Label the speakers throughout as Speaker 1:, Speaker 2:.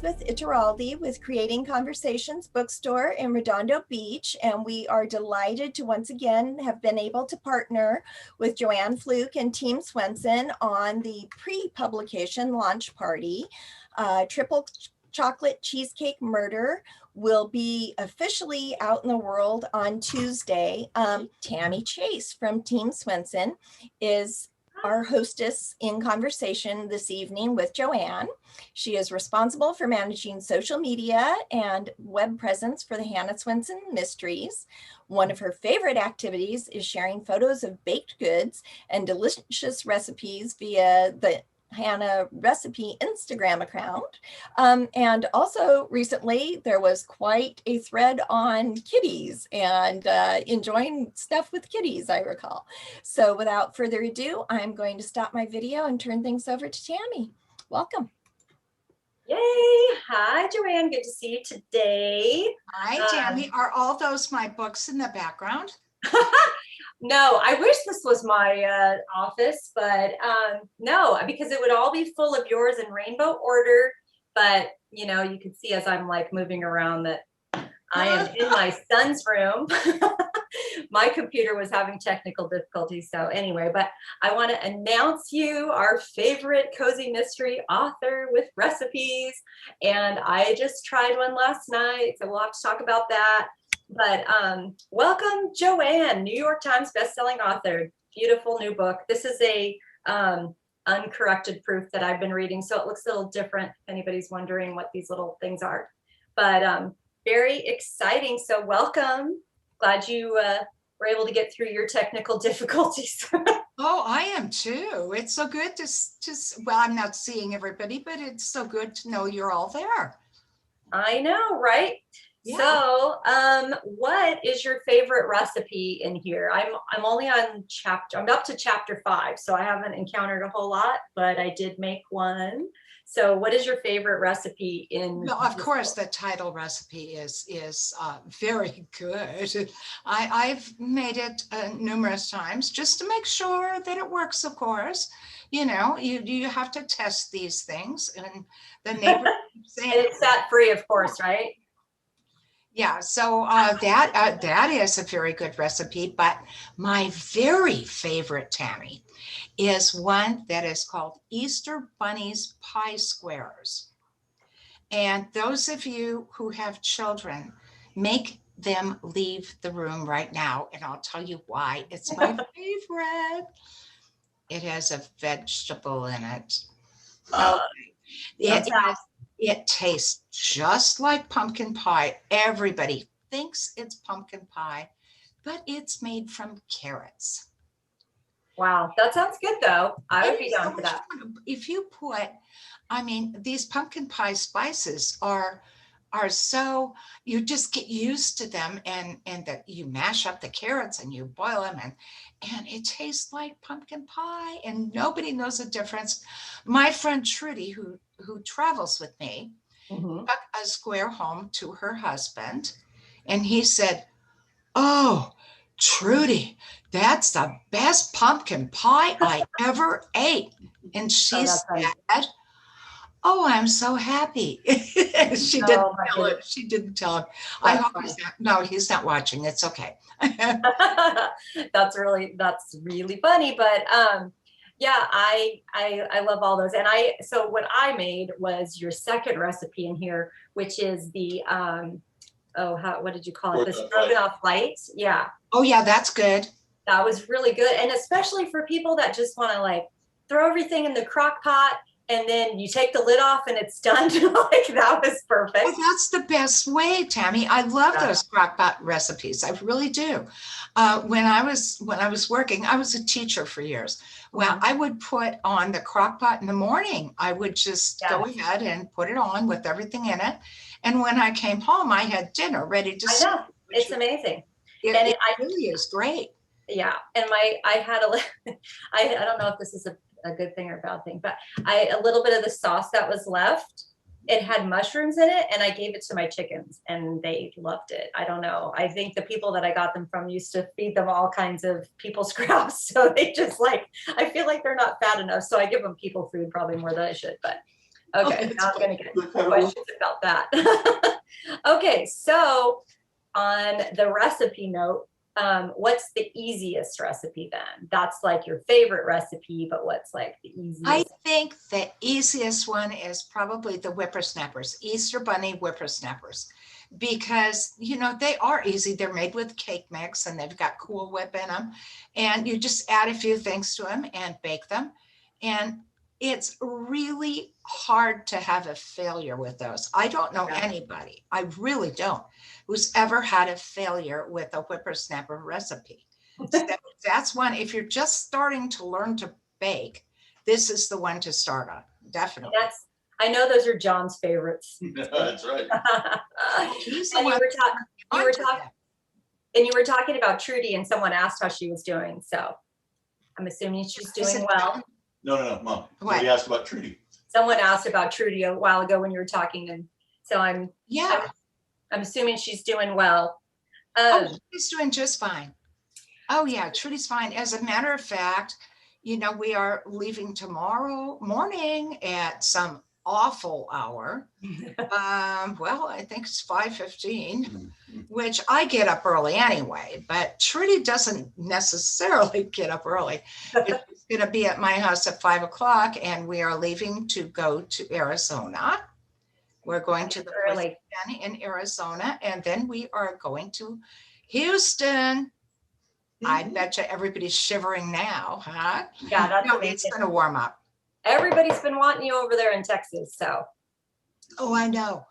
Speaker 1: Elizabeth Iturralde with Creating Conversations Bookstore in Redondo Beach, and we are delighted to once again have been able to partner with Joanne Fluke and Team Swensen on the pre-publication launch party. Triple Chocolate Cheesecake Murder will be officially out in the world on Tuesday. Tami Chase from Team Swensen is our hostess in conversation this evening with Joanne. She is responsible for managing social media and web presence for the Hannah Swensen Mysteries. One of her favorite activities is sharing photos of baked goods and delicious recipes via the Hannah Recipe Instagram account. And also recently there was quite a thread on kitties and enjoying stuff with kitties, I recall. So without further ado, I'm going to stop my video and turn things over to Tami. Welcome.
Speaker 2: Yay. Hi, Joanne. Good to see you today.
Speaker 3: Hi, Tami. Are all those my books in the background?
Speaker 2: No, I wish this was my office, but no, because it would all be full of yours in rainbow order. But, you know, you can see as I'm like moving around that I am in my son's room. My computer was having technical difficulties. So anyway, but I want to announce you our favorite cozy mystery author with recipes. And I just tried one last night, so we'll have to talk about that. But welcome, Joanne, New York Times bestselling author, beautiful new book. This is a uncorrected proof that I've been reading, so it looks a little different if anybody's wondering what these little things are. But very exciting, so welcome. Glad you were able to get through your technical difficulties.
Speaker 3: Oh, I am too. It's so good to well, I'm not seeing everybody, but it's so good to know you're all there.
Speaker 2: I know, right? Yeah. So, what is your favorite recipe in here? I'm only on I'm up to chapter 5, so I haven't encountered a whole lot, but I did make one. So, what is your favorite recipe in?
Speaker 3: Well, of course, the title recipe is very good. I've made it numerous times just to make sure that it works. Of course, you know, you have to test these things, and the neighbor saying
Speaker 2: it's fat free, of course, right?
Speaker 3: Yeah, so that is a very good recipe, but my very favorite, Tami, is one that is called Easter Bunny's Pie Squares. And those of you who have children, make them leave the room right now, and I'll tell you why. It's my favorite. It has a vegetable in it. It tastes just like pumpkin pie. Everybody thinks it's pumpkin pie, but it's made from carrots.
Speaker 2: Wow, that sounds good though. I would be down for that.
Speaker 3: If you put, I mean, these pumpkin pie spices are so, you just get used to them, and that you mash up the carrots and you boil them, and it tastes like pumpkin pie, and nobody knows the difference. My friend Trudy, who travels with me, took a square home to her husband, and he said, "Oh, Trudy, that's the best pumpkin pie I ever ate." And she said, "Oh, I'm so happy." She didn't tell him. I hope he's not watching. It's okay.
Speaker 2: That's really funny. But yeah, I love all those. And so what I made was your second recipe in here, which is the what did you call it? The stroganoff light. Yeah.
Speaker 3: Oh yeah, that's good.
Speaker 2: That was really good. And especially for people that just want to like throw everything in the crock pot, and then you take the lid off and it's done. Like, that was perfect.
Speaker 3: Well, that's the best way, Tami. I love those crock pot recipes. I really do. When I was working, I was a teacher for years. Well, I would put on the crock pot in the morning. I would just go ahead and put it on with everything in it. And when I came home, I had dinner ready to serve.
Speaker 2: I know. It's amazing.
Speaker 3: It really is great.
Speaker 2: Yeah. And I don't know if this is a good thing or a bad thing, but a little bit of the sauce that was left, it had mushrooms in it, and I gave it to my chickens and they loved it. I don't know. I think the people that I got them from used to feed them all kinds of people scraps. So they just I feel like they're not fat enough. So I give them people food probably more than I should, but Okay,
Speaker 3: That's
Speaker 2: now I'm going to get
Speaker 4: Look how it
Speaker 2: questions about that. Okay, so on the recipe note, what's the easiest recipe then? That's like your favorite recipe, but what's like the easiest?
Speaker 3: I think the easiest one is probably the whippersnappers, Easter Bunny whippersnappers, because, you know, they are easy. They're made with cake mix and they've got Cool Whip in them. And you just add a few things to them and bake them. And it's really hard to have a failure with those. I don't know anybody, I really don't, who's ever had a failure with a whippersnapper recipe. So that's one, if you're just starting to learn to bake, this is the one to start on, definitely.
Speaker 2: I know those are John's favorites.
Speaker 4: That's right.
Speaker 3: He's the
Speaker 2: And
Speaker 3: one
Speaker 2: you were talking about Trudy, and someone asked how she was doing. So I'm assuming she's doing well.
Speaker 4: No, Mom.
Speaker 3: What?
Speaker 4: Nobody asked about Trudy.
Speaker 2: Someone asked about Trudy a while ago when you were talking, and so I'm assuming she's doing well.
Speaker 3: She's doing just fine. Oh yeah, Trudy's fine. As a matter of fact, you know, we are leaving tomorrow morning at some awful hour. Well, I think it's 5:15, which I get up early anyway, but Trudy doesn't necessarily get up early. It's going to be at my house at 5 o'clock, and we are leaving to go to Arizona. We're going to the early in Arizona, and then we are going to Houston. I bet you everybody's shivering now, huh?
Speaker 2: Yeah, that's
Speaker 3: no, it's going to warm up.
Speaker 2: Everybody's been wanting you over there in Texas, so.
Speaker 3: Oh, I know.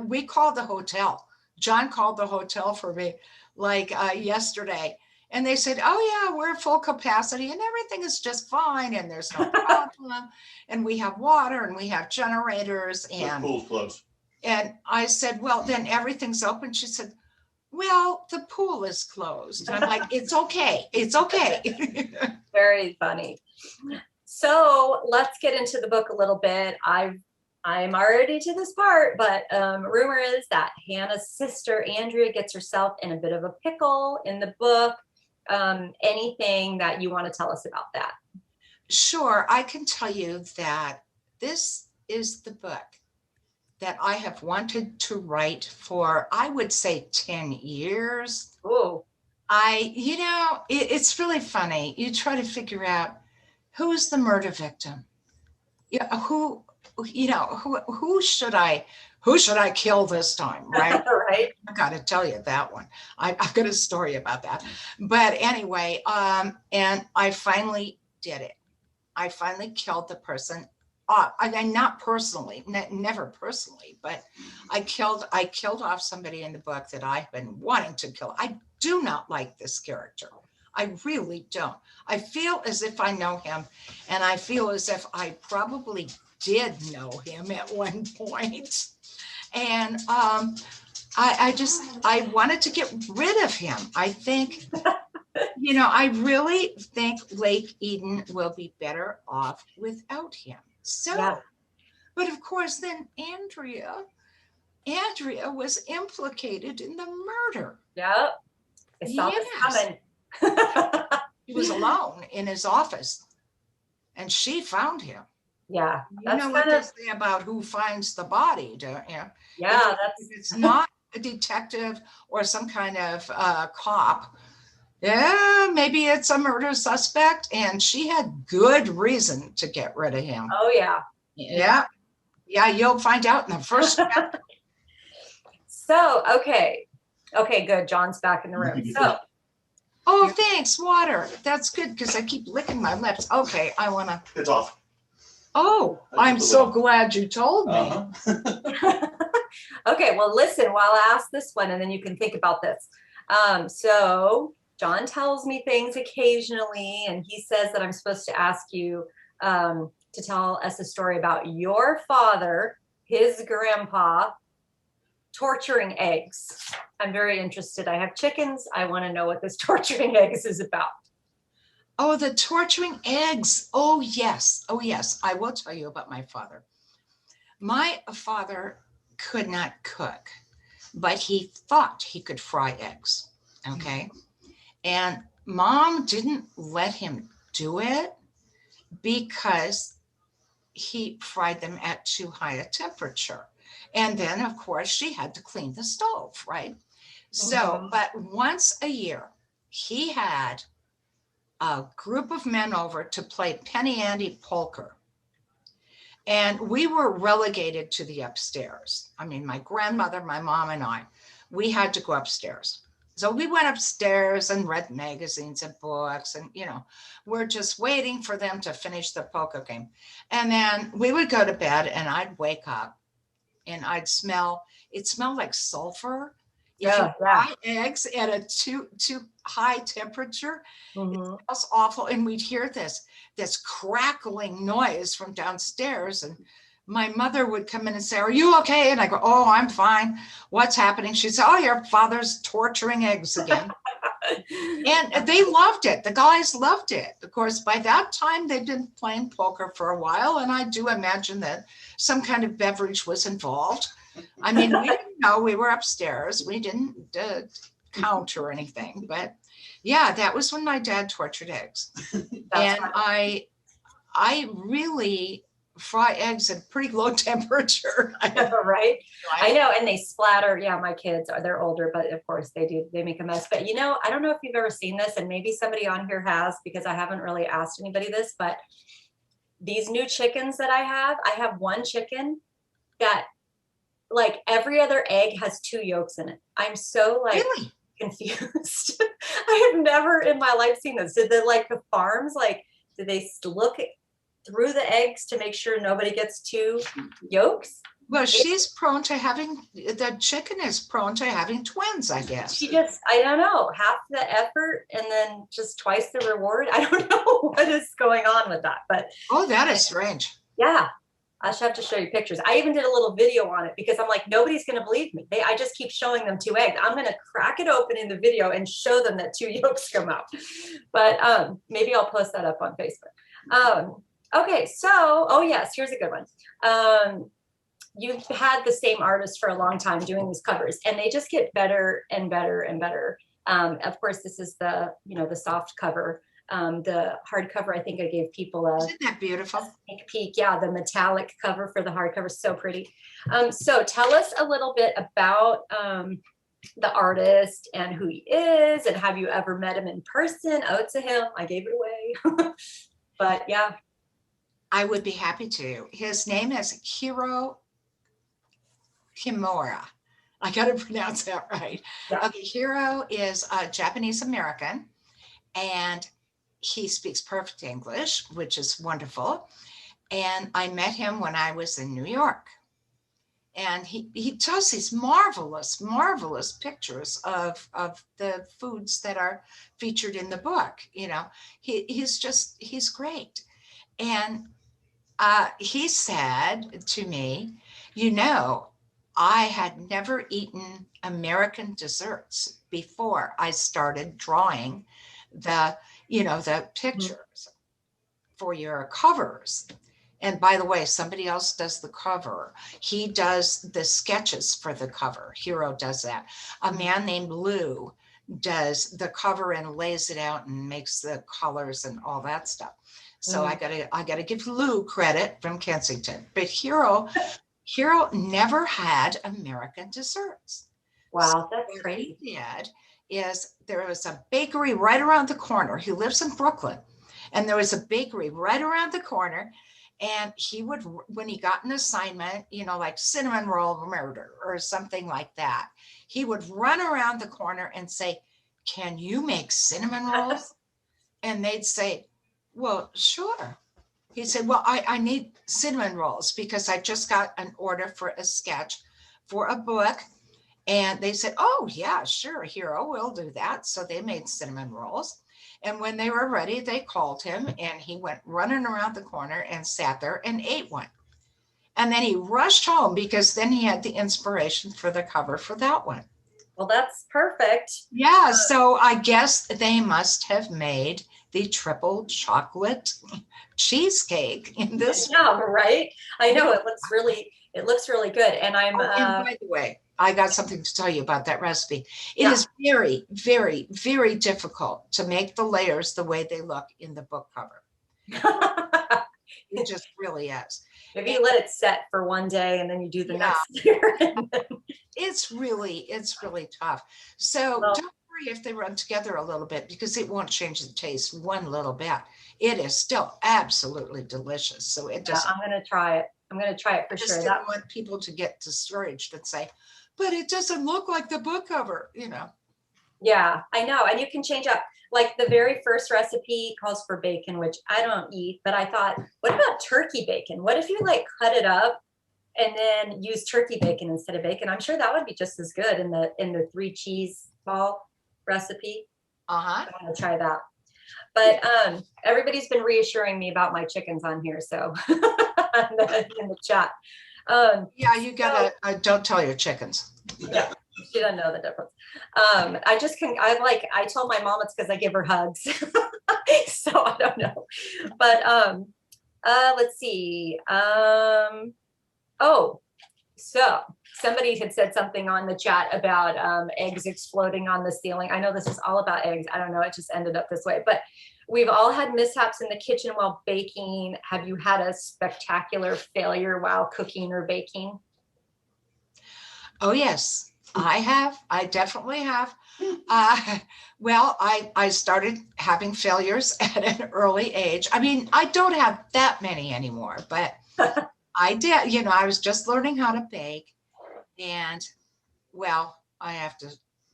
Speaker 3: We called the hotel. John called the hotel for me like yesterday. And they said, oh yeah, we're full capacity and everything is just fine. And there's no problem. And we have water and we have generators. And
Speaker 4: the pool's closed.
Speaker 3: And I said, well, then everything's open. She said, well, the pool is closed. And I'm like, it's okay. It's okay.
Speaker 2: Very funny. So let's get into the book a little bit. I'm already to this part, but rumor is that Hannah's sister, Andrea, gets herself in a bit of a pickle in the book. Anything that you want to tell us about that?
Speaker 3: Sure. I can tell you that this is the book that I have wanted to write for, I would say 10 years.
Speaker 2: Oh,
Speaker 3: it's really funny. You try to figure out who's the murder victim. Yeah, who should I kill this time, right?
Speaker 2: Right.
Speaker 3: I got to tell you that one. I've got a story about that. But anyway, and I finally did it. I finally killed the person. Not personally, never personally, but I killed off somebody in the book that I've been wanting to kill. I do not like this character. I really don't. I feel as if I know him, and I feel as if I probably did know him at one point. And I wanted to get rid of him. I think, I really think Lake Eden will be better off without him. So, yeah. But of course, then Andrea was implicated in the murder.
Speaker 2: Yep. I saw this coming.
Speaker 3: He was alone in his office and she found him.
Speaker 2: Yeah.
Speaker 3: You know what they say about who finds the body, don't you?
Speaker 2: Yeah.
Speaker 3: If it's not a detective or some kind of cop, yeah, maybe it's a murder suspect, and she had good reason to get rid of him.
Speaker 2: Oh, yeah.
Speaker 3: Yeah, you'll find out in the first chapter.
Speaker 2: So, okay, good. John's back in the room. So,
Speaker 3: thanks, water. That's good because I keep licking my lips. Okay,
Speaker 4: It's off.
Speaker 3: Oh, I'm so glad you told me.
Speaker 4: Uh-huh.
Speaker 2: Okay, well, listen while I ask this one, and then you can think about this. So John tells me things occasionally, and he says that I'm supposed to ask you to tell us a story about your father, his grandpa, torturing eggs. I'm very interested. I have chickens. I want to know what this torturing eggs is about.
Speaker 3: Oh, the torturing eggs. Oh, yes. I will tell you about my father. My father could not cook, but he thought he could fry eggs. Okay. And Mom didn't let him do it because he fried them at too high a temperature. And then, of course, she had to clean the stove, right? So, but once a year, he had a group of men over to play penny ante poker. And we were relegated to the upstairs. I mean, my grandmother, my mom, and I, we had to go upstairs. So we went upstairs and read magazines and books, and, you know, we're just waiting for them to finish the poker game. And then we would go to bed, and I'd wake up and I'd smell, it smelled like sulfur. If you fry eggs at a too high temperature, it smells awful. And we'd hear this crackling noise from downstairs. And my mother would come in and say, "Are you okay?" And I go, "Oh, I'm fine. What's happening?" She'd say, "Oh, your father's torturing eggs again." And they loved it. The guys loved it. Of course, by that time, they'd been playing poker for a while. And I do imagine that some kind of beverage was involved. I mean, we didn't know, we were upstairs. We didn't count or anything. But yeah, that was when my dad tortured eggs. And I really fry eggs at pretty low temperature.
Speaker 2: Right? I know, and they splatter. Yeah, my kids they're older, but of course they make a mess. But you know, I don't know if you've ever seen this, and maybe somebody on here has, because I haven't really asked anybody this, but these new chickens that I have one chicken that, like, every other egg has 2 yolks in it. I'm so
Speaker 3: Really?
Speaker 2: confused. I have never in my life seen this. Did the farms, did they look through the eggs to make sure nobody gets 2 yolks?
Speaker 3: Well, she's prone to having, the chicken is prone to having twins, I guess.
Speaker 2: She just, I don't know, half the effort and then just twice the reward. I don't know what is going on with that, but.
Speaker 3: Oh, that is strange.
Speaker 2: Yeah. I should have to show you pictures. I even did a little video on it because I'm like, nobody's going to believe me. I just keep showing them 2 eggs. I'm going to crack it open in the video and show them that 2 yolks come out. But maybe I'll post that up on Facebook. Okay, so, oh yes, here's a good one. You've had the same artist for a long time doing these covers, and they just get better and better and better. Of course, this is the soft cover. The hardcover, I think I gave people
Speaker 3: Isn't that beautiful?
Speaker 2: sneak peek. Yeah, the metallic cover for the hardcover is so pretty. So tell us a little bit about the artist and who he is, and have you ever met him in person? Oh, it's a him. I gave it away. But yeah.
Speaker 3: I would be happy to. His name is Hiro Kimura. I got to pronounce that right.
Speaker 2: Yeah.
Speaker 3: Okay, Hiro is a Japanese American, and he speaks perfect English, which is wonderful. And I met him when I was in New York. And he does these marvelous, marvelous pictures of the foods that are featured in the book. You know, he's great. And he said to me, you know, I had never eaten American desserts before I started drawing the pictures for your covers. And by the way, somebody else does the cover. He does the sketches for the cover. Hiro does that. A man named Lou does the cover and lays it out and makes the colors and all that stuff. So I gotta give Lou credit from Kensington. But Hiro never had American desserts.
Speaker 2: Wow,
Speaker 3: So
Speaker 2: that's
Speaker 3: what
Speaker 2: great.
Speaker 3: he did is there was a bakery right around the corner. He lives in Brooklyn, and there was a bakery right around the corner. And he would, when he got an assignment, like cinnamon roll murder or something like that, he would run around the corner and say, "Can you make cinnamon rolls?" And they'd say, "Well, sure." He said, "Well, I need cinnamon rolls because I just got an order for a sketch for a book." And they said, "Oh, yeah, sure, Hiro, we'll do that." So they made cinnamon rolls. And when they were ready, they called him, and he went running around the corner and sat there and ate one. And then he rushed home because then he had the inspiration for the cover for that one.
Speaker 2: Well, that's perfect.
Speaker 3: Yeah, so I guess they must have made the triple chocolate cheesecake in this.
Speaker 2: Yeah, right. I know it looks really good. And I'm
Speaker 3: and by the way, I got something to tell you about that recipe. It
Speaker 2: Yeah.
Speaker 3: is very, very, very difficult to make the layers the way they look in the book cover. It just really is.
Speaker 2: If you let it set for one day and then you do the
Speaker 3: Yeah.
Speaker 2: next year.
Speaker 3: It's really tough. So
Speaker 2: Well,
Speaker 3: don't worry if they run together a little bit, because it won't change the taste one little bit. It is still absolutely delicious. So it
Speaker 2: yeah,
Speaker 3: doesn't,
Speaker 2: I'm gonna try it. I'm gonna try it
Speaker 3: I
Speaker 2: for
Speaker 3: just
Speaker 2: sure.
Speaker 3: didn't want people to get discouraged and say, but it doesn't look like the book cover,
Speaker 2: Yeah, I know. And you can change up. Like the very first recipe calls for bacon, which I don't eat, but I thought, what about turkey bacon? What if you like cut it up and then use turkey bacon instead of bacon? I'm sure that would be just as good in the 3 cheese ball recipe.
Speaker 3: Uh-huh.
Speaker 2: I'm gonna try that. But everybody's been reassuring me about my chickens on here, so in the chat.
Speaker 3: Yeah, you gotta, don't tell your chickens.
Speaker 2: Yeah, she doesn't know the difference. I told my mom it's because I give her hugs. So I don't know. But let's see. So somebody had said something on the chat about eggs exploding on the ceiling. I know this is all about eggs. I don't know, it just ended up this way. But we've all had mishaps in the kitchen while baking. Have you had a spectacular failure while cooking or baking?
Speaker 3: Oh, yes, I have. I definitely have. Well, I started having failures at an early age. I mean, I don't have that many anymore, but I did. I was just learning how to bake. And, well, I have to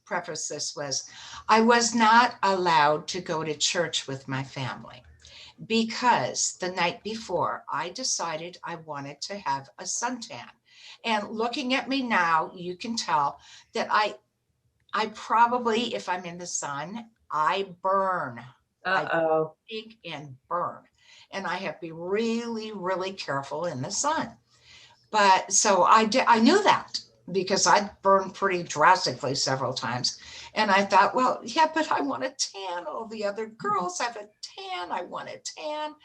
Speaker 3: preface this I was not allowed to go to church with my family because the night before I decided I wanted to have a suntan. And looking at me now, you can tell that I probably, if I'm in the sun, I burn.
Speaker 2: Uh-oh.
Speaker 3: I bake and burn. And I have to be really, really careful in the sun. But so I knew that because I burned pretty drastically several times. And I thought, well, yeah, but I want a tan. All the other girls have a tan. I want a tan.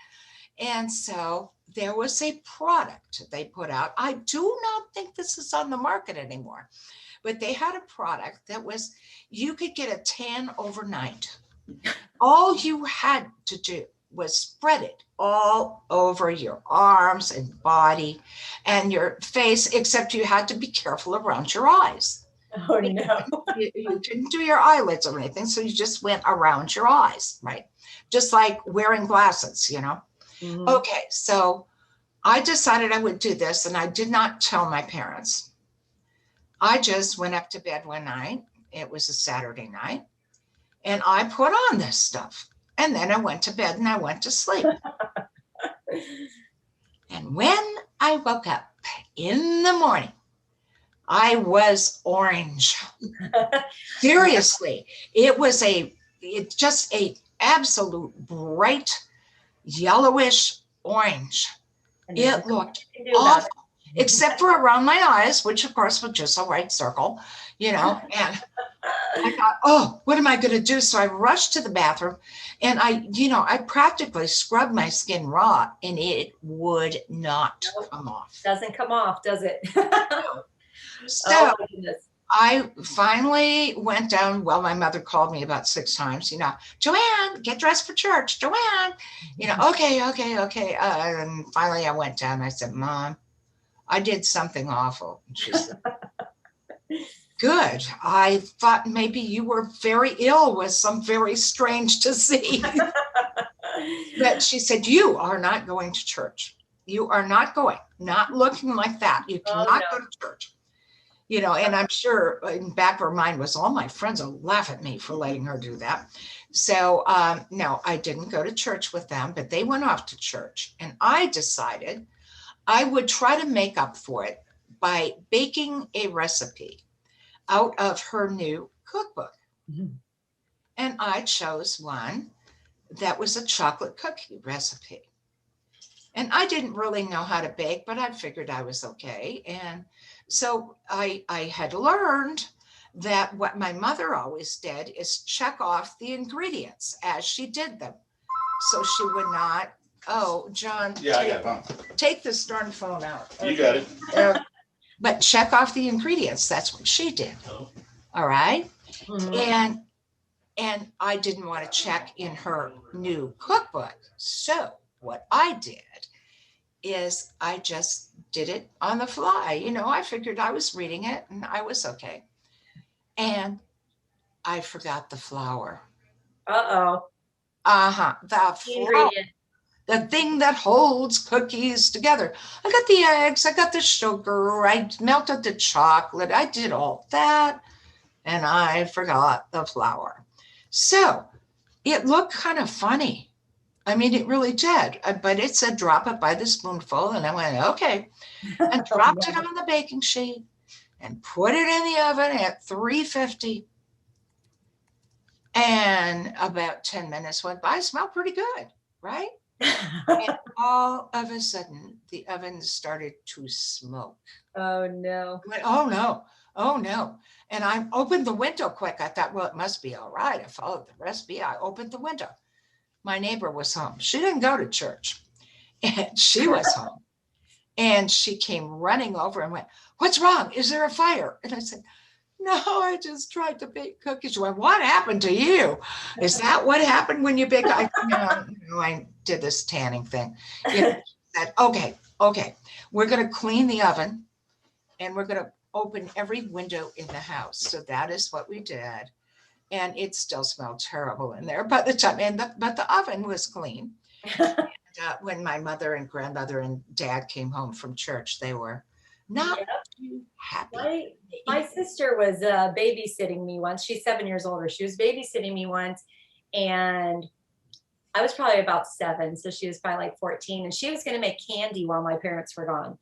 Speaker 3: And so there was a product they put out. I do not think this is on the market anymore, but they had a product that was, you could get a tan overnight. All you had to do was spread it all over your arms and body and your face, except you had to be careful around your eyes.
Speaker 2: Oh no.
Speaker 3: You didn't do your eyelids or anything, so you just went around your eyes, right? Just like wearing glasses,
Speaker 2: Mhm.
Speaker 3: Okay, so I decided I would do this, and I did not tell my parents. I just went up to bed one night. It was a Saturday night, and I put on this stuff. And then I went to bed and I went to sleep. And when I woke up in the morning, I was orange. Seriously, it was just a absolute bright yellowish orange. It looked awful, except for around my eyes, which of course was just a white circle, and I thought, oh, what am I going to do? So I rushed to the bathroom and I practically scrubbed my skin raw and it would not come off.
Speaker 2: Doesn't come off, does it?
Speaker 3: So
Speaker 2: oh my goodness.
Speaker 3: I finally went down. Well, my mother called me about 6 times, Joanne, get dressed for church. Joanne, okay. And finally I went down. I said, Mom, I did something awful. And she said, good. I thought maybe you were very ill with some very strange disease. But she said, you are not going to church. You are not going, not looking like that. You cannot go to church. And I'm sure in the back of her mind was, all my friends will laugh at me for letting her do that. So no, I didn't go to church with them, but they went off to church. And I decided I would try to make up for it by baking a recipe out of her new cookbook. Mm-hmm. And I chose one that was a chocolate cookie recipe. And I didn't really know how to bake, but I figured I was okay. And so I had learned that what my mother always did is check off the ingredients as she did them. So she would not, John, take this darn phone out.
Speaker 4: You got it.
Speaker 3: But check off the ingredients. That's what she did. All right. Mm-hmm. And I didn't want to check in her new cookbook. So what I did is I just did it on the fly. I figured I was reading it and I was okay. And I forgot the flour.
Speaker 2: Uh-oh.
Speaker 3: The
Speaker 2: Key
Speaker 3: flour,
Speaker 2: ingredient.
Speaker 3: the thing that holds cookies together. I got the eggs, I got the sugar, I melted the chocolate, I did all that, and I forgot the flour. So it looked kind of funny. I mean, it really did, but it said drop it by the spoonful, and I went, okay, and dropped it on the baking sheet and put it in the oven at 350. And about 10 minutes went by, smelled pretty good, right? And all of a sudden, the oven started to smoke.
Speaker 2: Oh no.
Speaker 3: I went, oh no, oh no. And I opened the window quick. I thought, well, it must be all right. I followed the recipe. I opened the window. My neighbor was home. She didn't go to church, and she was home. And she came running over and went, what's wrong? Is there a fire? And I said, no, I just tried to bake cookies. She went, what happened to you? Is that what happened when you baked? I did this tanning thing. She said, okay, we're going to clean the oven and we're going to open every window in the house. So that is what we did. And it still smelled terrible in there, but the oven was clean. And, when my mother and grandmother and dad came home from church, they were not too happy.
Speaker 2: My sister was babysitting me once. She's 7 years older. She was babysitting me once, and I was probably about 7, so she was probably like 14, and she was going to make candy while my parents were gone.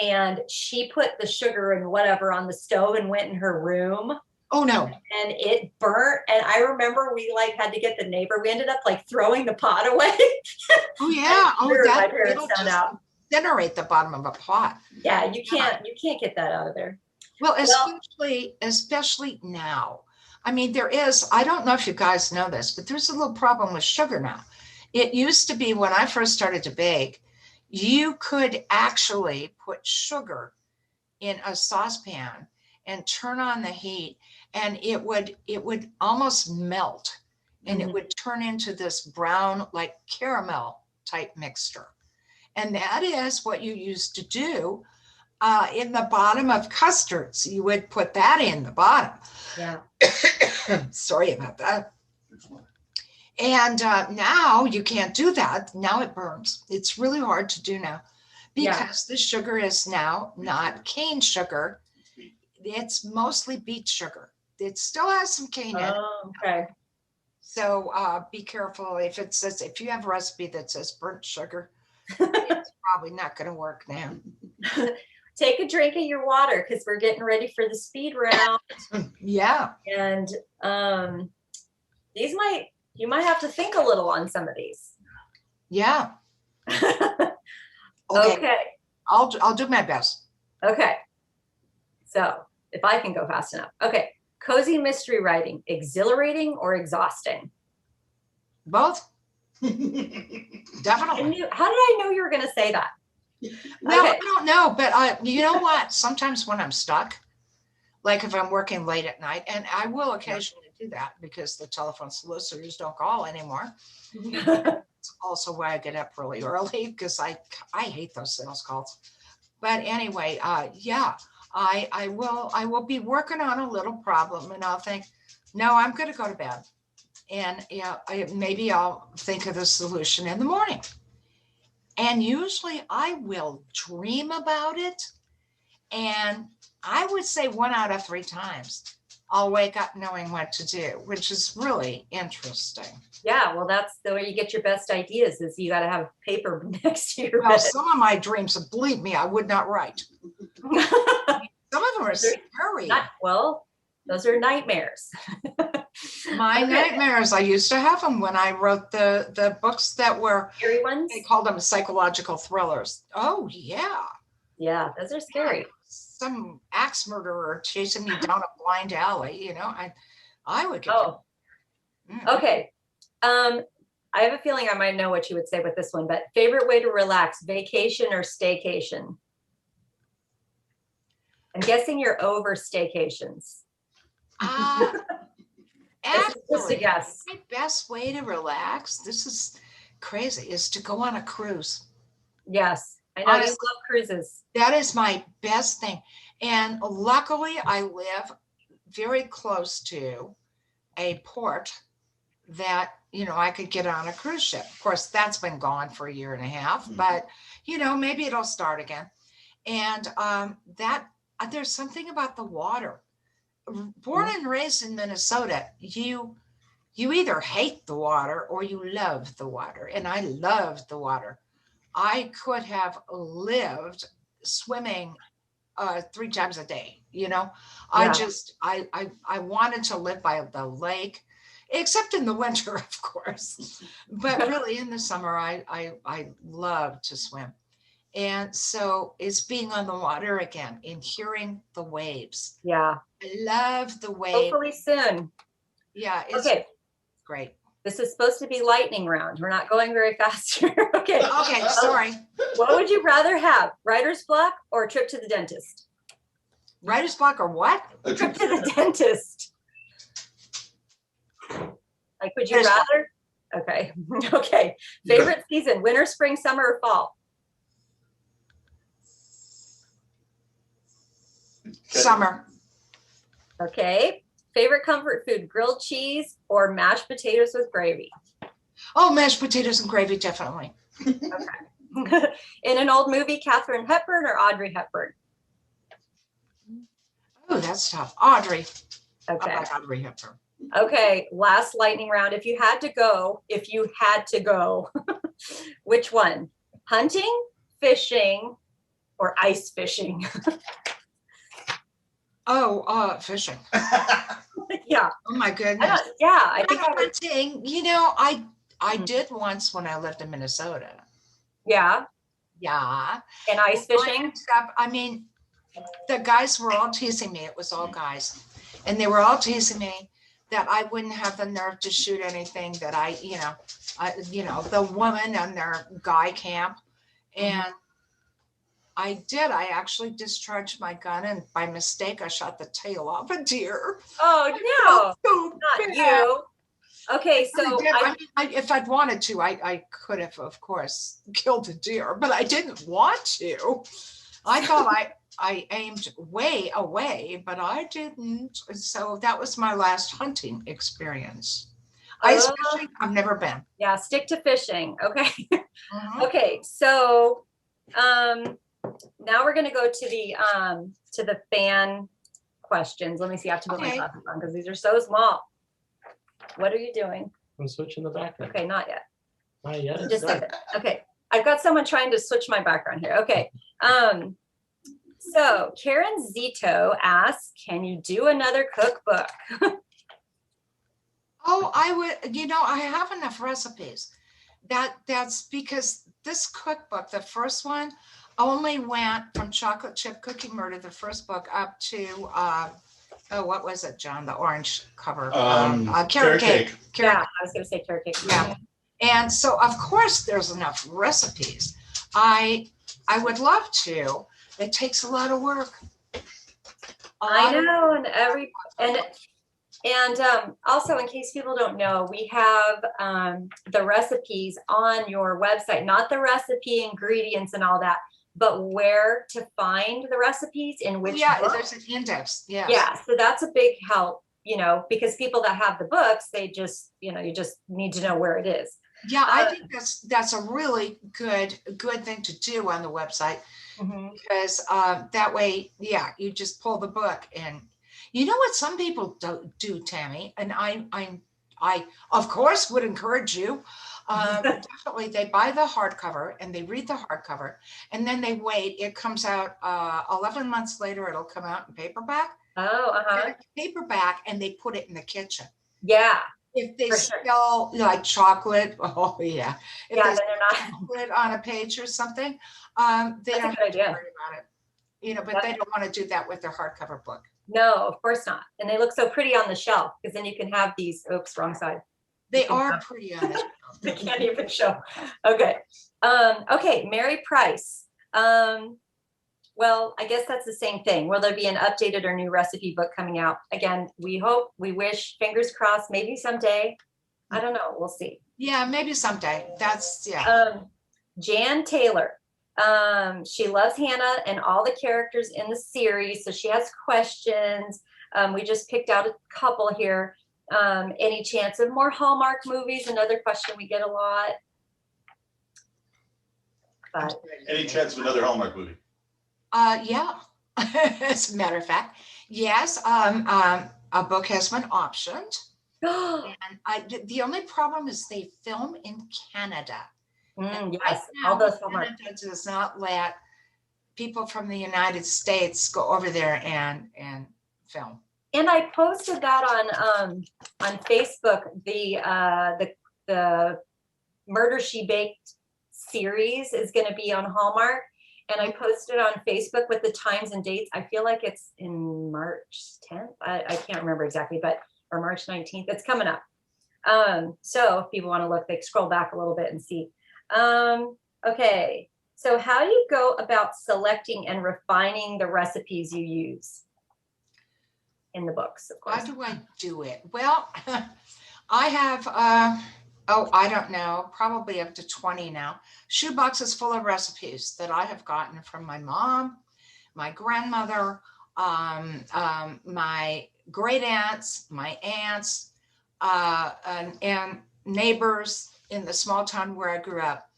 Speaker 2: And she put the sugar and whatever on the stove and went in her room.
Speaker 3: Oh no.
Speaker 2: And it burnt. And I remember we had to get the neighbor. We ended up throwing the pot away.
Speaker 3: Oh yeah.
Speaker 2: My parents found out.
Speaker 3: Incinerate the bottom of a pot.
Speaker 2: Yeah, you can't get that out of there.
Speaker 3: Well, especially now. I mean, I don't know if you guys know this, but there's a little problem with sugar now. It used to be when I first started to bake, you could actually put sugar in a saucepan and turn on the heat, and it would almost melt, and it would turn into this brown, like caramel type mixture. And that is what you used to do in the bottom of custards. You would put that in the bottom.
Speaker 2: Yeah.
Speaker 3: Sorry about that. And now you can't do that. Now it burns. It's really hard to do now because the sugar is now not cane sugar. It's mostly beet sugar. It still has some cane in it.
Speaker 2: Oh, okay.
Speaker 3: So be careful if you have a recipe that says burnt sugar, it's probably not going to work now.
Speaker 2: Take a drink of your water because we're getting ready for the speed round.
Speaker 3: Yeah.
Speaker 2: And you might have to think a little on some of these.
Speaker 3: Yeah.
Speaker 2: Okay.
Speaker 3: I'll do my best.
Speaker 2: Okay. So if I can go fast enough. Okay. Cozy mystery writing, exhilarating or exhausting?
Speaker 3: Both. Definitely.
Speaker 2: How did I know you were going to say that?
Speaker 3: Well,
Speaker 2: Okay.
Speaker 3: I don't know, but you know what? Sometimes when I'm stuck, like if I'm working late at night, and I will occasionally do that because the telephone solicitors don't call anymore. It's also why I get up really early because I hate those sales calls. But anyway, I will be working on a little problem, and I'll think, no, I'm going to go to bed, and maybe I'll think of the solution in the morning. And usually I will dream about it, and I would say 1 out of 3 times I'll wake up knowing what to do, which is really interesting.
Speaker 2: Yeah, well, that's the way you get your best ideas is you got to have paper next to your
Speaker 3: Well,
Speaker 2: bed.
Speaker 3: some of my dreams, believe me, I would not write. Some of them are scary.
Speaker 2: Those are nightmares.
Speaker 3: My nightmares, I used to have them when I wrote the books that were,
Speaker 2: Scary ones?
Speaker 3: they called them psychological thrillers. Oh, yeah.
Speaker 2: Yeah, those are scary.
Speaker 3: Some axe murderer chasing me down a blind alley, I would get
Speaker 2: Okay. I have a feeling I might know what you would say with this one, but favorite way to relax, vacation or staycation? I'm guessing you're over staycations. Just a guess.
Speaker 3: My best way to relax, this is crazy, is to go on a cruise.
Speaker 2: Yes. I know you
Speaker 3: Honestly,
Speaker 2: love cruises.
Speaker 3: that is my best thing. And luckily, I live very close to a port that, I could get on a cruise ship. Of course, that's been gone for a year and a half, but, maybe it'll start again. And there's something about the water. Born and raised in Minnesota, you either hate the water or you love the water. And I love the water. I could have lived swimming 3 times a day. I
Speaker 2: Yeah.
Speaker 3: just I wanted to live by the lake, except in the winter, of course. But really, in the summer, I love to swim. And so it's being on the water again and hearing the waves.
Speaker 2: Yeah.
Speaker 3: I love the waves.
Speaker 2: Hopefully soon.
Speaker 3: Yeah, it's
Speaker 2: Okay.
Speaker 3: great.
Speaker 2: This is supposed to be lightning round. We're not going very fast here. Okay.
Speaker 3: Okay, sorry.
Speaker 2: What would you rather have? Writer's block or a trip to the dentist?
Speaker 3: Writer's block or what?
Speaker 2: Trip to the dentist. Like, would you
Speaker 3: Writer's block.
Speaker 2: rather? Okay. Okay. Favorite season, winter, spring, summer, or fall?
Speaker 3: Summer.
Speaker 2: Okay. Favorite comfort food, grilled cheese or mashed potatoes with gravy?
Speaker 3: Oh, mashed potatoes and gravy, definitely.
Speaker 2: Okay. In an old movie, Katharine Hepburn or Audrey Hepburn?
Speaker 3: Oh, that's tough. Audrey.
Speaker 2: Okay.
Speaker 3: I like Audrey Hepburn.
Speaker 2: Okay. Last lightning round. If you had to go, which one? Hunting, fishing, or ice fishing?
Speaker 3: Oh, fishing.
Speaker 2: Yeah.
Speaker 3: Oh my goodness.
Speaker 2: I think I would.
Speaker 3: Hunting, I did once when I lived in Minnesota.
Speaker 2: Yeah.
Speaker 3: Yeah.
Speaker 2: And ice fishing?
Speaker 3: I mean, the guys were all teasing me. It was all guys. And they were all teasing me that I wouldn't have the nerve to shoot anything, that the woman in their guy camp. And I did. I actually discharged my gun, and by mistake, I shot the tail off a deer.
Speaker 2: Oh, no,
Speaker 3: So
Speaker 2: not
Speaker 3: bad.
Speaker 2: you. Okay, so
Speaker 3: if I'd wanted to, I could have, of course, killed a deer, but I didn't want to. I thought I aimed way away, but I didn't. So that was my last hunting experience. Ice fishing, I've never been.
Speaker 2: Yeah, stick to fishing. Okay.
Speaker 3: Mhm.
Speaker 2: Okay, so now we're gonna go to the fan questions. Let me see. I have to put my
Speaker 3: Okay.
Speaker 2: glasses on because these are so small. What are you doing?
Speaker 5: I'm switching the background.
Speaker 2: Okay, not yet.
Speaker 5: Not yet.
Speaker 2: Just a second. Okay. I've got someone trying to switch my background here. Okay. So Karen Zito asks, can you do another cookbook?
Speaker 3: Oh, I would, I have enough recipes. That's because this cookbook, the first one, only went from Chocolate Chip Cooking Murder, the first book, up to what was it, John? The orange cover. Carrot cake.
Speaker 2: Yeah, I was gonna say carrot cake.
Speaker 3: Yeah. And so of course there's enough recipes. I would love to. It takes a lot of work.
Speaker 2: I know, and also, in case people don't know, we have the recipes on your website, not the recipe ingredients and all that, but where to find the recipes in which book.
Speaker 3: There's an index.
Speaker 2: Yeah, so that's a big help, because people that have the books, they just, you just need to know where it is.
Speaker 3: Yeah, I think that's a really good thing to do on the website, because that way, you just pull the book. And you know what some people do, Tami, and I of course would encourage you. Definitely, they buy the hardcover and they read the hardcover, and then they wait. It comes out 11 months later. It'll come out in paperback.
Speaker 2: Oh,
Speaker 3: Paperback, and they put it in the kitchen.
Speaker 2: Yeah.
Speaker 3: If they spell like chocolate, oh yeah. If
Speaker 2: then
Speaker 3: they
Speaker 2: they're not.
Speaker 3: chocolate on a page or something, they
Speaker 2: That's
Speaker 3: don't
Speaker 2: a
Speaker 3: have
Speaker 2: good
Speaker 3: to
Speaker 2: idea.
Speaker 3: worry about it. But they don't want to do that with their hardcover book.
Speaker 2: No, of course not. And they look so pretty on the shelf, because then you can have these. Oops, wrong side.
Speaker 3: They are pretty on it.
Speaker 2: They can't even show. Okay. Okay, Mary Price. Well, I guess that's the same thing. Will there be an updated or new recipe book coming out? Again, we hope, we wish, fingers crossed, maybe someday. I don't know. We'll see.
Speaker 3: Yeah, maybe someday. That's
Speaker 2: Jan Taylor. She loves Hannah and all the characters in the series, so she has questions. We just picked out a couple here. Any chance of more Hallmark movies? Another question we get a lot. But
Speaker 4: Any chance of another Hallmark movie?
Speaker 3: Yeah, as a matter of fact, yes. A book has been optioned, and the only problem is they film in Canada. And
Speaker 2: yes, all those Hallmark.
Speaker 3: Canada does not let people from the United States go over there and film.
Speaker 2: And I posted that on Facebook. The Murder She Baked series is going to be on Hallmark, and I posted on Facebook with the times and dates. I feel like it's in March 10th. I can't remember exactly, but or March 19th. It's coming up. So if people want to look, they scroll back a little bit and see. Okay, so how do you go about selecting and refining the recipes you use in the books, of course?
Speaker 3: How do I do it? Well, I have, I don't know, probably up to 20 now, shoeboxes full of recipes that I have gotten from my mom, my grandmother, my great aunts, my aunts, and neighbors in the small town where I grew up.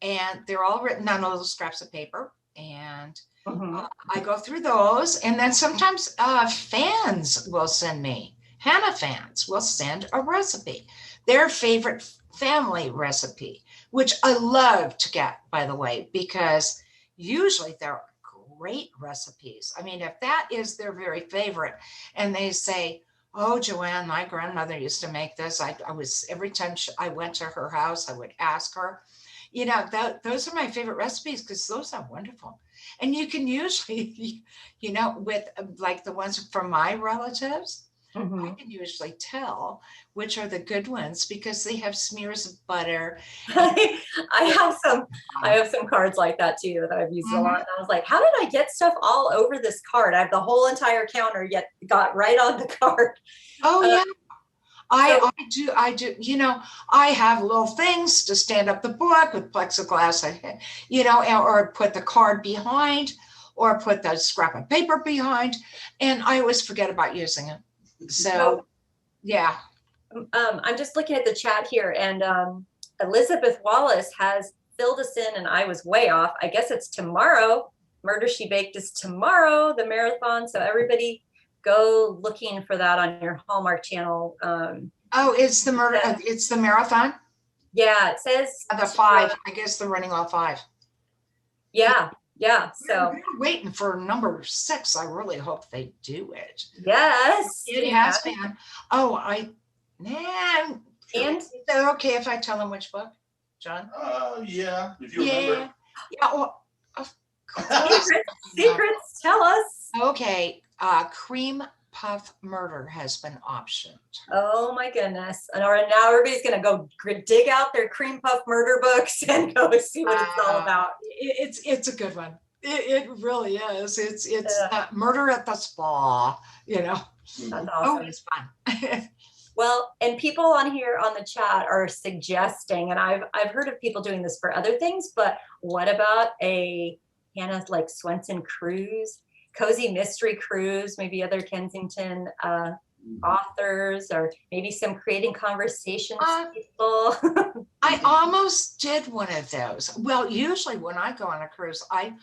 Speaker 3: And they're all written on little scraps of paper. And I go through those. And then sometimes fans will send me, Hannah fans will send a recipe, their favorite family recipe, which I love to get, by the way, because usually they're great recipes. I mean, if that is their very favorite and they say, oh, Joanne, my grandmother used to make this. I was, every time I went to her house, I would ask her, you know, those are my favorite recipes because those are wonderful. And you can usually, you know, with like the ones from my relatives, I can usually tell which are the good ones because they have smears of butter.
Speaker 2: I have some cards like that too that I've used a lot. And I was like, how did I get stuff all over this card? I have the whole entire counter yet got right on the card.
Speaker 3: Oh yeah. I do, you know, I have little things to stand up the book with plexiglass, you know, or put the card behind or put the scrap of paper behind. And I always forget about using it. So, yeah.
Speaker 2: I'm just looking at the chat here, and Elizabeth Wallace has filled us in, and I was way off. I guess it's tomorrow. Murder She Baked is tomorrow, the marathon. So everybody go looking for that on your Hallmark channel.
Speaker 3: Oh, it's the murder. It's the marathon.
Speaker 2: Yeah, it says
Speaker 3: the 5. I guess they're running all 5.
Speaker 2: Yeah. Yeah, so
Speaker 3: we're waiting for number 6. I really hope they do it.
Speaker 2: Yes,
Speaker 3: it has been. Oh, and is that okay if I tell them which book, John?
Speaker 4: Yeah, if you remember.
Speaker 3: Yeah. Well, of course.
Speaker 2: Secrets. Tell us.
Speaker 3: Okay. Cream Puff Murder has been optioned.
Speaker 2: Oh my goodness! And now everybody's gonna go dig out their Cream Puff Murder books and go see what it's all about.
Speaker 3: It's a good one. It really is. It's Murder at the Spa. You know.
Speaker 2: That's awesome.
Speaker 3: Oh, it's fun.
Speaker 2: Well, and people on here on the chat are suggesting, and I've heard of people doing this for other things, but what about a Hannah like Swensen cruise? Cozy mystery cruise, maybe other Kensington authors, or maybe some creating conversations people.
Speaker 3: I almost did one of those. Well, usually when I go on a cruise, I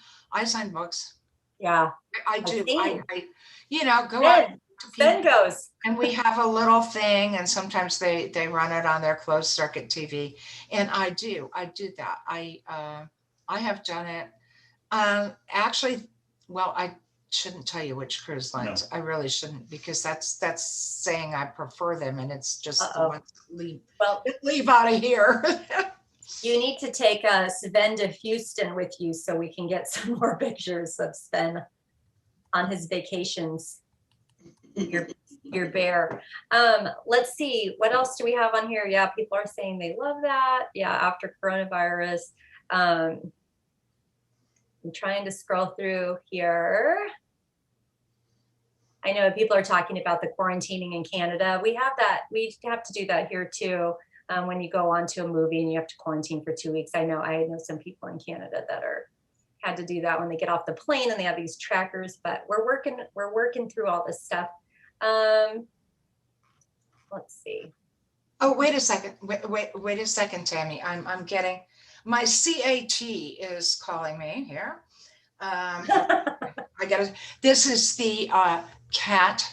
Speaker 3: sign books.
Speaker 2: Yeah,
Speaker 3: I do. I you know, go
Speaker 2: out.
Speaker 3: Ben
Speaker 2: goes.
Speaker 3: And we have a little thing, and sometimes they run it on their closed circuit TV. And I do that. I have done it. Actually, well, I shouldn't tell you which cruise lines. No. I really shouldn't, because that's saying I prefer them, and it's just the ones that leave out of here.
Speaker 2: You need to take Sven to Houston with you so we can get some more pictures of Sven on his vacations. Your bear. Let's see, what else do we have on here? Yeah, people are saying they love that. Yeah, after coronavirus. I'm trying to scroll through here. I know people are talking about the quarantining in Canada. We have that. We have to do that here too. When you go on to a movie and you have to quarantine for 2 weeks. I know some people in Canada that are had to do that when they get off the plane and they have these trackers, but we're working through all this stuff. Let's see.
Speaker 3: Oh, wait a second. Wait a second, Tami. I'm getting, my CAT is calling me here. This is the cat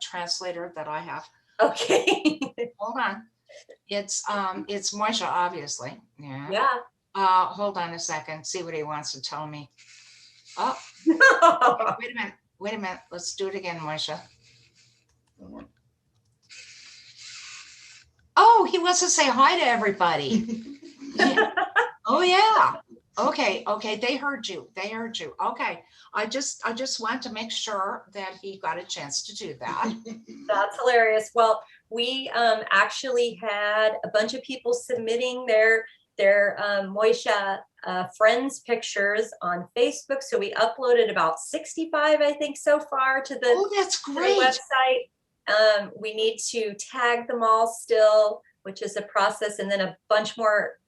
Speaker 3: translator that I have.
Speaker 2: Okay.
Speaker 3: Hold on. It's Moisha, obviously. Yeah.
Speaker 2: Yeah.
Speaker 3: Hold on a second. See what he wants to tell me. Oh, wait a minute. Wait a minute. Let's do it again, Moisha. Oh, he wants to say hi to everybody. Yeah. Oh yeah. Okay. They heard you. Okay. I just want to make sure that he got a chance to do that.
Speaker 2: That's hilarious. Well, we actually had a bunch of people submitting their Moisha friends pictures on Facebook. So we uploaded about 65, I think, so far to the,
Speaker 3: Oh, that's great.
Speaker 2: to the website. We need to tag them all still, which is a process, and then a bunch more,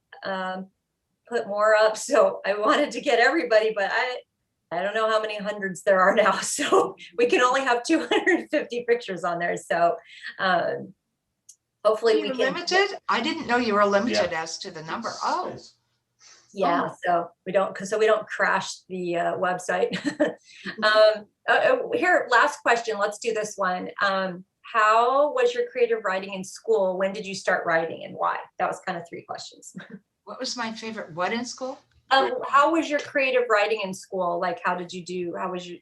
Speaker 2: put more up. So I wanted to get everybody, but I don't know how many hundreds there are now. So we can only have 250 pictures on there. So hopefully we can.
Speaker 3: Limited? I didn't know you were limited as to the number. Oh.
Speaker 2: Yeah, so we don't crash the website. Here, last question. Let's do this one. How was your creative writing in school? When did you start writing and why? That was kind of 3 questions.
Speaker 3: What was my favorite? What in school?
Speaker 2: How was your creative writing in school? Like, how did you do?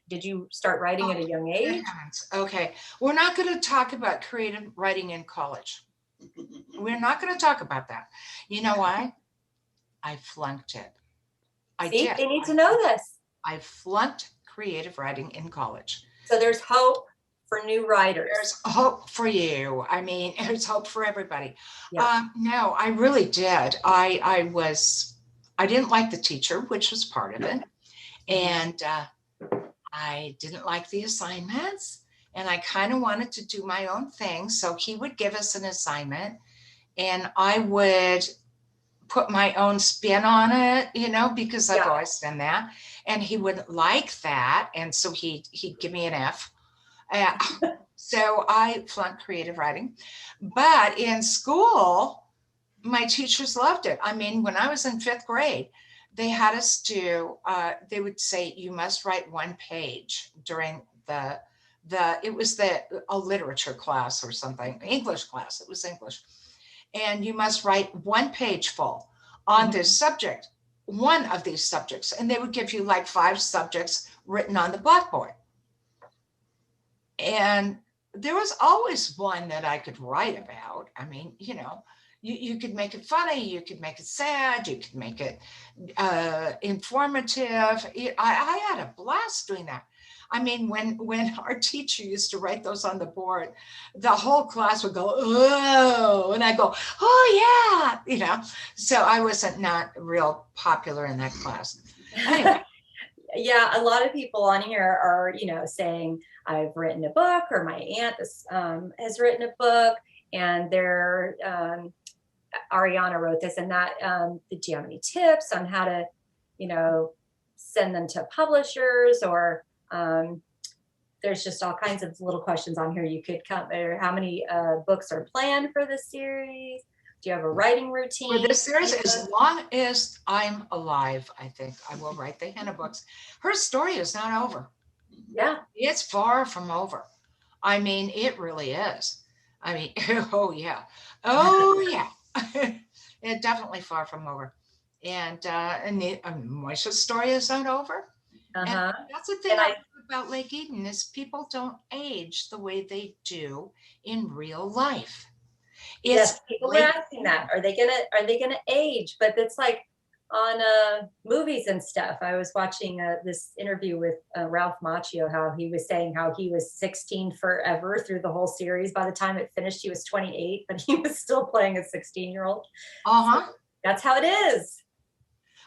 Speaker 2: Did you start writing at a young age?
Speaker 3: Okay, we're not going to talk about creative writing in college. We're not going to talk about that. You know why? I flunked it. I did.
Speaker 2: They need to know this.
Speaker 3: I flunked creative writing in college.
Speaker 2: So there's hope for new writers.
Speaker 3: There's hope for you. I mean, there's hope for everybody.
Speaker 2: Yeah.
Speaker 3: No, I really did. I didn't like the teacher, which was part of it. And I didn't like the assignments. And I kind of wanted to do my own thing. So he would give us an assignment and I would put my own spin on it, because I've always done that. And he wouldn't like that. And so he'd give me an F. So I flunked creative writing. But in school, my teachers loved it. I mean, when I was in 5th grade, they had us do, they would say, you must write 1 page during it was a literature class or something, English class, it was English. And you must write 1 page full on this subject, one of these subjects. And they would give you like 5 subjects written on the blackboard. And there was always one that I could write about. I mean, you could make it funny, you could make it sad, you could make it informative. I had a blast doing that. I mean, when our teacher used to write those on the board, the whole class would go, oh, and I go, oh yeah, so I wasn't not real popular in that class. Anyway.
Speaker 2: Yeah, a lot of people on here are, saying I've written a book, or my aunt has written a book, and they're, Ariana wrote this and that. Do you have any tips on how to, send them to publishers, or there's just all kinds of little questions on here you could come, or how many books are planned for this series? Do you have a writing routine?
Speaker 3: For this series, as long as I'm alive, I think I will write the Hannah books. Her story is not over.
Speaker 2: Yeah.
Speaker 3: It's far from over. I mean, it really is. I mean, oh yeah. It's definitely far from over. And Moisha's story is not over. And that's the thing about Lake Eden is people don't age the way they do in real life.
Speaker 2: Yes, people are asking that. Are they gonna age? But it's like on movies and stuff. I was watching this interview with Ralph Macchio, how he was saying how he was 16 forever through the whole series. By the time it finished, he was 28, but he was still playing a 16-year-old. So that's how it is.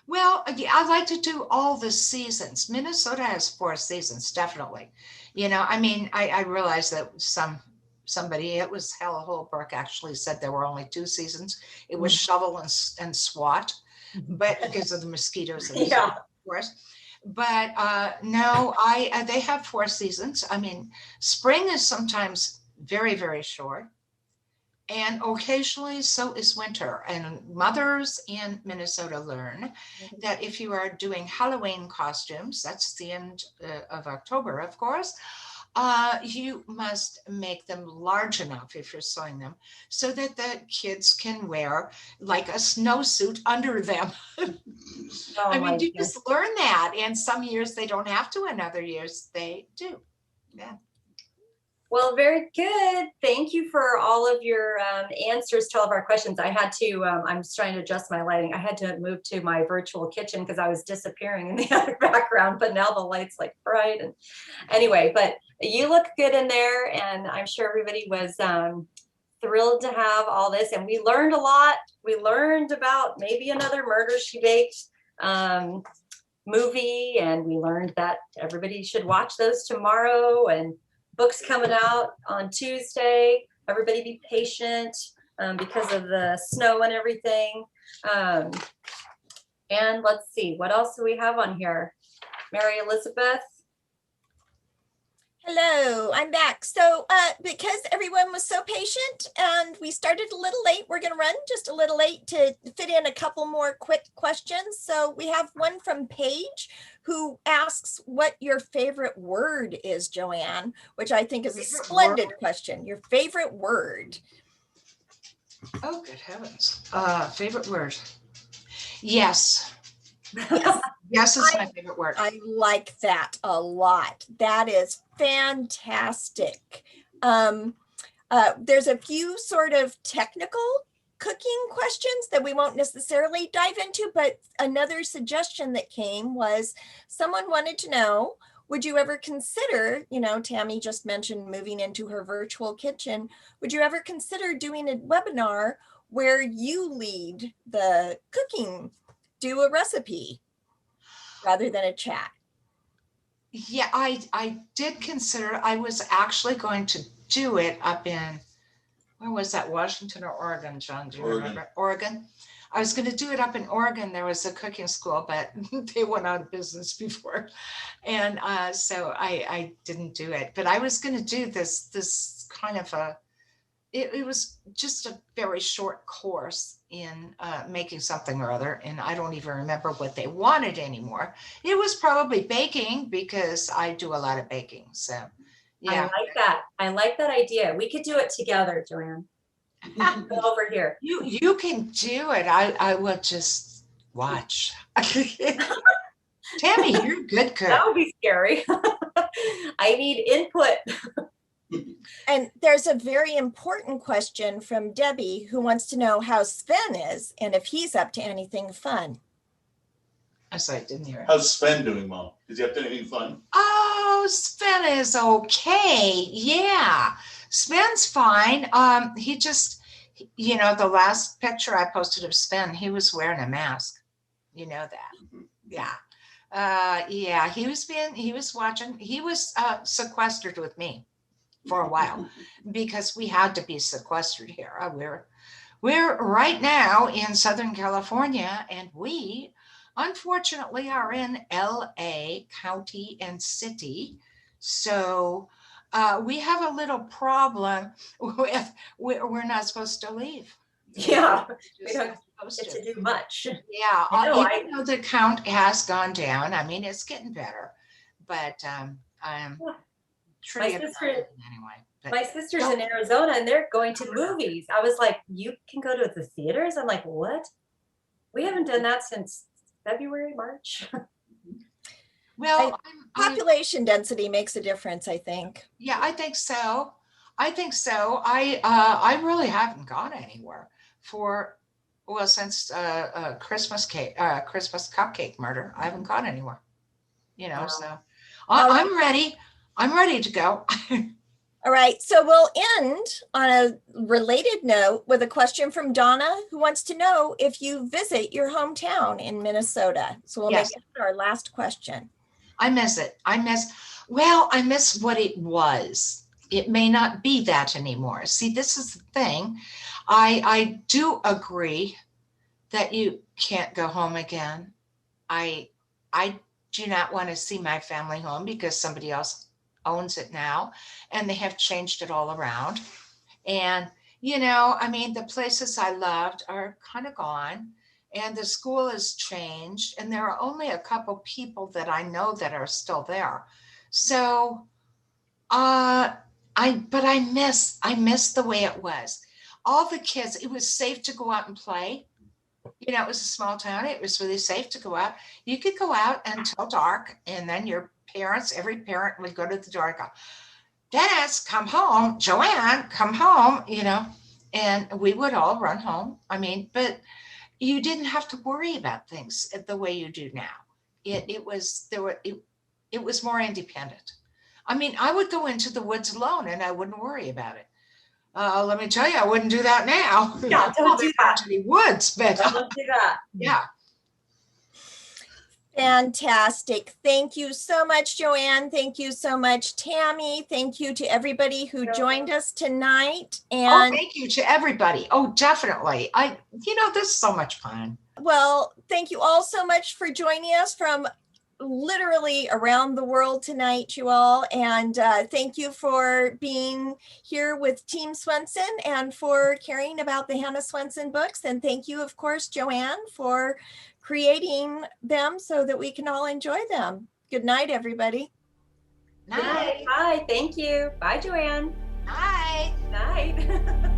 Speaker 3: Well, I like to do all the seasons. Minnesota has 4 seasons, definitely. I mean, I realize that somebody, it was Hella Holbrook, actually said there were only 2 seasons. It was Shovel and SWAT, but because of the mosquitoes. And course. But no, they have 4 seasons. I mean, spring is sometimes very, very short. And occasionally so is winter. And mothers in Minnesota learn that if you are doing Halloween costumes, that's the end of October, of course, you must make them large enough if you're sewing them so that the kids can wear like a snowsuit under them.
Speaker 2: Oh
Speaker 3: I
Speaker 2: my
Speaker 3: mean, you
Speaker 2: goodness.
Speaker 3: just learn that. And some years they don't have to, and other years they do. Yeah.
Speaker 2: Well, very good. Thank you for all of your answers to all of our questions. I had to, I'm just trying to adjust my lighting. I had to move to my virtual kitchen because I was disappearing in the other background, but now the light's like bright. And anyway, but you look good in there, and I'm sure everybody was thrilled to have all this. And we learned a lot. We learned about maybe another Murder, She Baked movie, and we learned that everybody should watch those tomorrow, and books coming out on Tuesday. Everybody be patient because of the snow and everything. And let's see, what else do we have on here? Mary Elizabeth?
Speaker 1: Hello, I'm back. So because everyone was so patient and we started a little late, we're going to run just a little late to fit in a couple more quick questions. So we have one from Paige who asks what your favorite word is, Joanne, which I think is a splendid question. Your favorite word.
Speaker 3: Oh, good heavens. Favorite word. Yes.
Speaker 1: Yes.
Speaker 3: Yes is my favorite word.
Speaker 1: I like that a lot. That is fantastic. There's a few sort of technical cooking questions that we won't necessarily dive into, but another suggestion that came was someone wanted to know, would you ever consider, Tami just mentioned moving into her virtual kitchen, would you ever consider doing a webinar where you lead the cooking, do a recipe rather than a chat?
Speaker 3: Yeah, I did consider, I was actually going to do it up in, where was that, Washington or Oregon, John? Do you remember? Oregon. I was going to do it up in Oregon. There was a cooking school, but they went out of business before. And so I didn't do it. But I was going to do this kind of it was just a very short course in making something or other. And I don't even remember what they wanted anymore. It was probably baking because I do a lot of baking. So yeah.
Speaker 2: I like that. I like that idea. We could do it together, Joanne. Go over here.
Speaker 3: You can do it. I will just watch. Tami, you're a good cook.
Speaker 2: That would be scary. I need input.
Speaker 1: And there's a very important question from Debbie who wants to know how Sven is and if he's up to anything fun.
Speaker 3: I'm sorry, I didn't hear it.
Speaker 4: How's Sven doing, Mom? Is he up to anything fun?
Speaker 3: Oh, Sven is okay. Yeah, Sven's fine. He just, the last picture I posted of Sven, he was wearing a mask. You know that. Yeah. Yeah, he was watching. He was sequestered with me for a while because we had to be sequestered here. We're right now in Southern California, and we unfortunately are in LA County and City. So we have a little problem with we're not supposed to leave.
Speaker 2: Yeah, we don't get to do much.
Speaker 3: Yeah, even though the count has gone down, I mean, it's getting better, but I'm pretty excited anyway. But
Speaker 2: my sister's in Arizona and they're going to movies. I was like, you can go to the theaters? I'm like, what? We haven't done that since February, March.
Speaker 3: Well,
Speaker 1: population density makes a difference, I think.
Speaker 3: Yeah, I think so. I really haven't gone anywhere since Christmas Cupcake Murder. I haven't gone anywhere.
Speaker 2: Wow.
Speaker 3: So I'm ready. I'm ready to go.
Speaker 1: All right, so we'll end on a related note with a question from Donna, who wants to know if you visit your hometown in Minnesota. So we'll make it our last question.
Speaker 3: I miss it. I miss what it was. It may not be that anymore. See, this is the thing. I do agree that you can't go home again. I I do not want to see my family home because somebody else owns it now, and they have changed it all around. And, I mean, the places I loved are kind of gone, and the school has changed, and there are only a couple people that I know that are still there. So, but I miss the way it was. All the kids, it was safe to go out and play. It was a small town. It was really safe to go out. You could go out until dark, and then every parent would go to the door and go, Dennis, come home. Joanne, come home, and we would all run home. I mean, but you didn't have to worry about things the way you do now. It was more independent. I mean, I would go into the woods alone and I wouldn't worry about it. Let me tell you, I wouldn't do that now.
Speaker 2: Yeah, don't do that.
Speaker 3: To the woods, but
Speaker 2: Don't do that.
Speaker 3: yeah.
Speaker 1: Fantastic. Thank you so much, Joanne. Thank you so much, Tami. Thank you to everybody who joined us tonight. And
Speaker 3: thank you to everybody. Oh, definitely. This is so much fun.
Speaker 1: well, thank you all so much for joining us from literally around the world tonight, you all. And thank you for being here with Team Swensen and for caring about the Hannah Swensen books. And thank you, of course, Joanne, for creating them so that we can all enjoy them. Good night, everybody.
Speaker 3: Night.
Speaker 2: Bye. Thank you. Bye, Joanne.
Speaker 3: Night.
Speaker 2: Night.